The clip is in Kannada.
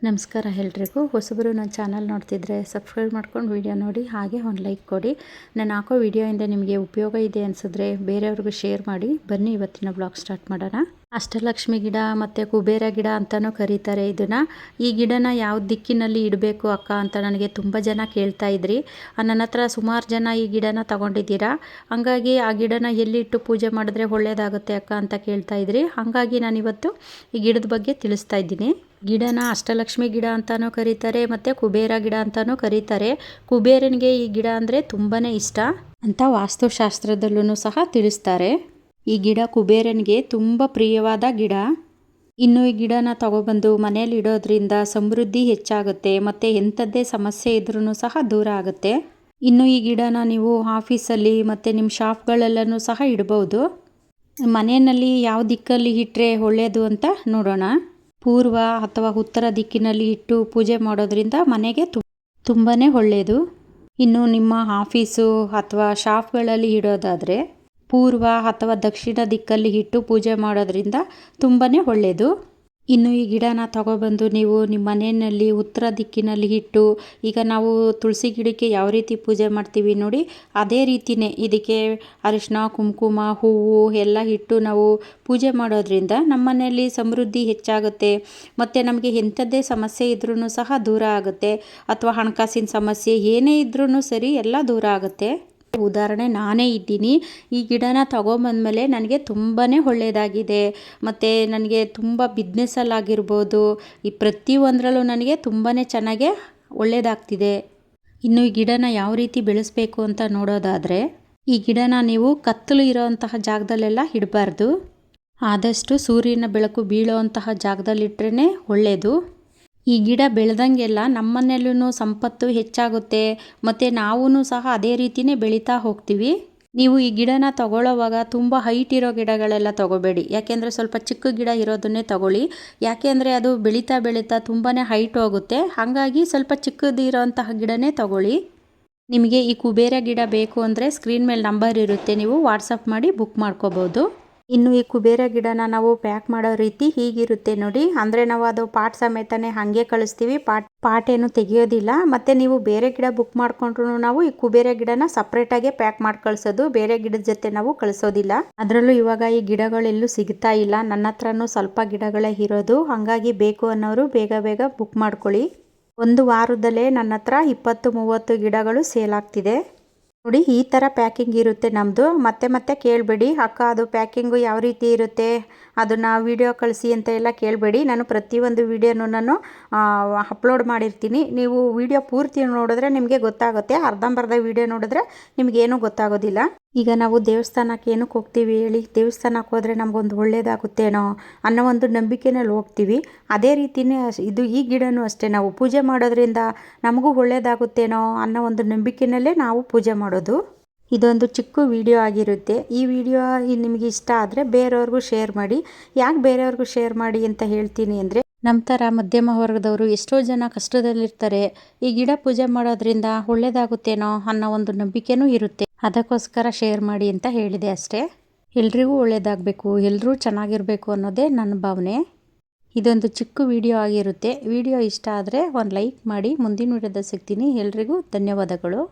ನಮಸ್ಕಾರ ಎಲ್ರಿಗೂ. ಹೊಸಬರು ನನ್ನ ಚಾನಲ್ ನೋಡ್ತಿದ್ರೆ ಸಬ್ಸ್ಕ್ರೈಬ್ ಮಾಡ್ಕೊಂಡು ವಿಡಿಯೋ ನೋಡಿ, ಹಾಗೆ ಒಂದು ಲೈಕ್ ಕೊಡಿ. ನಾನು ಹಾಕೋ ವಿಡಿಯೋಯಿಂದ ನಿಮಗೆ ಉಪಯೋಗ ಇದೆ ಅನಿಸಿದ್ರೆ ಬೇರೆಯವ್ರಿಗೂ ಶೇರ್ ಮಾಡಿ. ಬನ್ನಿ ಇವತ್ತಿನ ಬ್ಲಾಗ್ ಸ್ಟಾರ್ಟ್ ಮಾಡೋಣ. ಅಷ್ಟಲಕ್ಷ್ಮಿ ಗಿಡ ಮತ್ತು ಕುಬೇರ ಗಿಡ ಅಂತಲೂ ಕರೀತಾರೆ ಇದನ್ನು. ಈ ಗಿಡನ ಯಾವ ದಿಕ್ಕಿನಲ್ಲಿ ಇಡಬೇಕು ಅಕ್ಕ ಅಂತ ನನಗೆ ತುಂಬ ಜನ ಕೇಳ್ತಾ ಇದ್ರಿ. ನನ್ನ ಹತ್ರ ಸುಮಾರು ಜನ ಈ ಗಿಡನ ತಗೊಂಡಿದ್ದೀರಾ. ಹಾಗಾಗಿ ಆ ಗಿಡನ ಎಲ್ಲಿಟ್ಟು ಪೂಜೆ ಮಾಡಿದ್ರೆ ಒಳ್ಳೆಯದಾಗುತ್ತೆ ಅಕ್ಕ ಅಂತ ಕೇಳ್ತಾ ಇದ್ರಿ. ಹಾಗಾಗಿ ನಾನಿವತ್ತು ಈ ಗಿಡದ ಬಗ್ಗೆ ತಿಳಿಸ್ತಾ ಇದ್ದೀನಿ. ಗಿಡನ ಅಷ್ಟಲಕ್ಷ್ಮಿ ಗಿಡ ಅಂತಲೂ ಕರೀತಾರೆ ಮತ್ತು ಕುಬೇರ ಗಿಡ ಅಂತಲೂ ಕರೀತಾರೆ. ಕುಬೇರನಿಗೆ ಈ ಗಿಡ ಅಂದರೆ ತುಂಬಾ ಇಷ್ಟ ಅಂತ ವಾಸ್ತುಶಾಸ್ತ್ರದಲ್ಲೂ ಸಹ ತಿಳಿಸ್ತಾರೆ. ಈ ಗಿಡ ಕುಬೇರನಿಗೆ ತುಂಬ ಪ್ರಿಯವಾದ ಗಿಡ. ಇನ್ನು ಈ ಗಿಡನ ತಗೊಬಂದು ಮನೇಲಿ ಇಡೋದ್ರಿಂದ ಸಮೃದ್ಧಿ ಹೆಚ್ಚಾಗುತ್ತೆ ಮತ್ತು ಎಂಥದ್ದೇ ಸಮಸ್ಯೆ ಇದ್ರೂ ಸಹ ದೂರ ಆಗುತ್ತೆ. ಇನ್ನು ಈ ಗಿಡನ ನೀವು ಆಫೀಸಲ್ಲಿ ಮತ್ತು ನಿಮ್ಮ ಶಾಪ್ಗಳಲ್ಲೂ ಸಹ ಇಡ್ಬೋದು. ಮನೆಯಲ್ಲಿ ಯಾವ ದಿಕ್ಕಲ್ಲಿ ಇಟ್ಟರೆ ಒಳ್ಳೆಯದು ಅಂತ ನೋಡೋಣ. ಪೂರ್ವ ಅಥವಾ ಉತ್ತರ ದಿಕ್ಕಿನಲ್ಲಿ ಇಟ್ಟು ಪೂಜೆ ಮಾಡೋದ್ರಿಂದ ಮನೆಗೆ ತುಂಬಾ ಒಳ್ಳೆಯದು. ಇನ್ನು ನಿಮ್ಮ ಆಫೀಸು ಅಥವಾ ಶಾಪ್ಗಳಲ್ಲಿ ಇಡೋದಾದರೆ ಪೂರ್ವ ಅಥವಾ ದಕ್ಷಿಣ ದಿಕ್ಕಲ್ಲಿ ಇಟ್ಟು ಪೂಜೆ ಮಾಡೋದ್ರಿಂದ ತುಂಬಾ ಒಳ್ಳೆಯದು. ಇನ್ನು ಈ ಗಿಡನ ತಗೊಬಂದು ನೀವು ನಿಮ್ಮ ಮನೆಯಲ್ಲಿ ಉತ್ತರ ದಿಕ್ಕಿನಲ್ಲಿ ಇಟ್ಟು, ಈಗ ನಾವು ತುಳಸಿ ಗಿಡಕ್ಕೆ ಯಾವ ರೀತಿ ಪೂಜೆ ಮಾಡ್ತೀವಿ ನೋಡಿ, ಅದೇ ರೀತಿಯೇ ಇದಕ್ಕೆ ಅರಿಶಿನ ಕುಂಕುಮ ಹೂವು ಎಲ್ಲ ಇಟ್ಟು ನಾವು ಪೂಜೆ ಮಾಡೋದ್ರಿಂದ ನಮ್ಮ ಮನೆಯಲ್ಲಿ ಸಮೃದ್ಧಿ ಹೆಚ್ಚಾಗುತ್ತೆ ಮತ್ತು ನಮಗೆ ಎಂಥದ್ದೇ ಸಮಸ್ಯೆ ಇದ್ರೂ ಸಹ ದೂರ ಆಗುತ್ತೆ. ಅಥವಾ ಹಣಕಾಸಿನ ಸಮಸ್ಯೆ ಏನೇ ಇದ್ರೂ ಸರಿ ಎಲ್ಲ ದೂರ ಆಗುತ್ತೆ. ಉದಾಹರಣೆ ನಾನೇ ಇದ್ದೀನಿ. ಈ ಗಿಡನ ತಗೊಂಬಂದಮೇಲೆ ನನಗೆ ತುಂಬಾ ಒಳ್ಳೆಯದಾಗಿದೆ ಮತ್ತು ನನಗೆ ತುಂಬ ಬಿಸ್ನೆಸ್ಸಲ್ಲಾಗಿರ್ಬೋದು, ಈ ಪ್ರತಿಯೊಂದರಲ್ಲೂ ನನಗೆ ತುಂಬಾ ಚೆನ್ನಾಗೇ ಒಳ್ಳೆಯದಾಗ್ತಿದೆ. ಇನ್ನು ಈ ಗಿಡನ ಯಾವ ರೀತಿ ಬೆಳೆಸಬೇಕು ಅಂತ ನೋಡೋದಾದರೆ, ಈ ಗಿಡನ ನೀವು ಕತ್ತಲು ಇರೋವಂತಹ ಜಾಗದಲ್ಲೆಲ್ಲ ಇಡಬಾರ್ದು. ಆದಷ್ಟು ಸೂರ್ಯನ ಬೆಳಕು ಬೀಳೋವಂತಹ ಜಾಗದಲ್ಲಿಟ್ರೇ ಒಳ್ಳೆಯದು. ಈ ಗಿಡ ಬೆಳೆದಂಗೆಲ್ಲ ನಮ್ಮ ಮನೆಯಲ್ಲೂ ಸಂಪತ್ತು ಹೆಚ್ಚಾಗುತ್ತೆ ಮತ್ತು ನಾವೂ ಸಹ ಅದೇ ರೀತಿಯೇ ಬೆಳೀತಾ ಹೋಗ್ತೀವಿ. ನೀವು ಈ ಗಿಡನ ತಗೊಳ್ಳೋವಾಗ ತುಂಬ ಹೈಟ್ ಇರೋ ಗಿಡಗಳೆಲ್ಲ ತಗೋಬೇಡಿ. ಯಾಕೆಂದರೆ ಸ್ವಲ್ಪ ಚಿಕ್ಕ ಗಿಡ ಇರೋದನ್ನೇ ತಗೊಳ್ಳಿ. ಯಾಕೆಂದರೆ ಅದು ಬೆಳೀತಾ ಬೆಳೀತಾ ತುಂಬಾ ಹೈಟ್ ಹೋಗುತ್ತೆ. ಹಾಗಾಗಿ ಸ್ವಲ್ಪ ಚಿಕ್ಕದಿರೋಂತಹ ಗಿಡನೇ ತಗೊಳ್ಳಿ. ನಿಮಗೆ ಈ ಕುಬೇರ ಗಿಡ ಬೇಕು ಅಂದರೆ ಸ್ಕ್ರೀನ್ ಮೇಲೆ ನಂಬರ್ ಇರುತ್ತೆ, ನೀವು ವಾಟ್ಸಪ್ ಮಾಡಿ ಬುಕ್ ಮಾಡ್ಕೋಬೋದು. ಇನ್ನು ಈ ಕುಬೇರ ಗಿಡನ ನಾವು ಪ್ಯಾಕ್ ಮಾಡೋ ರೀತಿ ಹೀಗಿರುತ್ತೆ ನೋಡಿ. ಅಂದರೆ ನಾವು ಅದು ಪಾಟ್ ಸಮೇತನೇ ಹಾಗೆ ಕಳಿಸ್ತೀವಿ, ಪಾಟ್ ಏನು ತೆಗೆಯೋದಿಲ್ಲ. ಮತ್ತು ನೀವು ಬೇರೆ ಗಿಡ ಬುಕ್ ಮಾಡ್ಕೊಂಡ್ರು ನಾವು ಈ ಕುಬೇರ ಗಿಡನ ಸಪ್ರೇಟಾಗೆ ಪ್ಯಾಕ್ ಮಾಡಿ ಕಳಿಸೋದು, ಬೇರೆ ಗಿಡದ ಜೊತೆ ನಾವು ಕಳಿಸೋದಿಲ್ಲ. ಅದರಲ್ಲೂ ಇವಾಗ ಈ ಗಿಡಗಳೆಲ್ಲೂ ಸಿಗ್ತಾ ಇಲ್ಲ. ನನ್ನ ಹತ್ರನೂ ಸ್ವಲ್ಪ ಗಿಡಗಳೇ ಇರೋದು. ಹಾಗಾಗಿ ಬೇಕು ಅನ್ನೋರು ಬೇಗ ಬೇಗ ಬುಕ್ ಮಾಡ್ಕೊಳ್ಳಿ. ಒಂದು ವಾರದಲ್ಲೇ ನನ್ನ ಹತ್ರ 20-30 ಗಿಡಗಳು ಸೇಲ್ ಆಗ್ತಿದೆ ನೋಡಿ. ಈ ಥರ ಪ್ಯಾಕಿಂಗ್ ಇರುತ್ತೆ ನಮ್ಮದು. ಮತ್ತೆ ಕೇಳಬೇಡಿ, ಅಕ್ಕ ಅದು ಪ್ಯಾಕಿಂಗು ಯಾವ ರೀತಿ ಇರುತ್ತೆ ಅದನ್ನು ವಿಡಿಯೋ ಕಳಿಸಿ ಅಂತ ಎಲ್ಲ ಕೇಳಬೇಡಿ. ನಾನು ಪ್ರತಿಯೊಂದು ವಿಡಿಯೋನೂ ನಾನು ಅಪ್ಲೋಡ್ ಮಾಡಿರ್ತೀನಿ. ನೀವು ವಿಡಿಯೋ ಪೂರ್ತಿ ನೋಡಿದ್ರೆ ನಿಮಗೆ ಗೊತ್ತಾಗುತ್ತೆ. ಅರ್ಧಂಬರ್ಧ ವಿಡಿಯೋ ನೋಡಿದ್ರೆ ನಿಮಗೇನೂ ಗೊತ್ತಾಗೋದಿಲ್ಲ. ಈಗ ನಾವು ದೇವಸ್ಥಾನಕ್ಕೆ ಏನಕ್ಕೆ ಹೋಗ್ತೀವಿ ಹೇಳಿ? ದೇವಸ್ಥಾನಕ್ಕೆ ಹೋದರೆ ನಮಗೊಂದು ಒಳ್ಳೇದಾಗುತ್ತೇನೋ ಅನ್ನೋ ಒಂದು ನಂಬಿಕೆನಲ್ಲಿ ಹೋಗ್ತೀವಿ. ಅದೇ ರೀತಿಯೇ ಈ ಗಿಡನೂ ಅಷ್ಟೇ. ನಾವು ಪೂಜೆ ಮಾಡೋದ್ರಿಂದ ನಮಗೂ ಒಳ್ಳೇದಾಗುತ್ತೇನೋ ಅನ್ನೋ ಒಂದು ನಂಬಿಕೆಯಲ್ಲೇ ನಾವು ಪೂಜೆ ಮಾಡೋದು. ಇದೊಂದು ಚಿಕ್ಕ ವಿಡಿಯೋ ಆಗಿರುತ್ತೆ. ಈ ವಿಡಿಯೋ ನಿಮಗೆ ಇಷ್ಟ ಆದರೆ ಬೇರೆಯವ್ರಿಗೂ ಶೇರ್ ಮಾಡಿ. ಯಾಕೆ ಬೇರೆಯವ್ರಿಗೂ ಶೇರ್ ಮಾಡಿ ಅಂತ ಹೇಳ್ತೀನಿ ಅಂದರೆ, ನಮ್ಮ ಥರ ಮಧ್ಯಮ ವರ್ಗದವರು ಎಷ್ಟೋ ಜನ ಕಷ್ಟದಲ್ಲಿರ್ತಾರೆ. ಈ ಗಿಡ ಪೂಜೆ ಮಾಡೋದ್ರಿಂದ ಒಳ್ಳೇದಾಗುತ್ತೇನೋ ಅನ್ನೋ ಒಂದು ನಂಬಿಕೆನೂ ಇರುತ್ತೆ. ಅದಕ್ಕೋಸ್ಕರ ಶೇರ್ ಮಾಡಿ ಅಂತ ಹೇಳಿದೆ ಅಷ್ಟೇ. ಎಲ್ರಿಗೂ ಒಳ್ಳೇದಾಗಬೇಕು, ಎಲ್ಲರೂ ಚೆನ್ನಾಗಿರಬೇಕು ಅನ್ನೋದೇ ನನ್ನ ಭಾವನೆ. ಇದೊಂದು ಚಿಕ್ಕ ವಿಡಿಯೋ ಆಗಿರುತ್ತೆ. ವಿಡಿಯೋ ಇಷ್ಟ ಆದರೆ ಒಂದು ಲೈಕ್ ಮಾಡಿ. ಮುಂದಿನ ವಿಡಿಯೋದಲ್ಲಿ ಸಿಗ್ತೀನಿ. ಎಲ್ರಿಗೂ ಧನ್ಯವಾದಗಳು.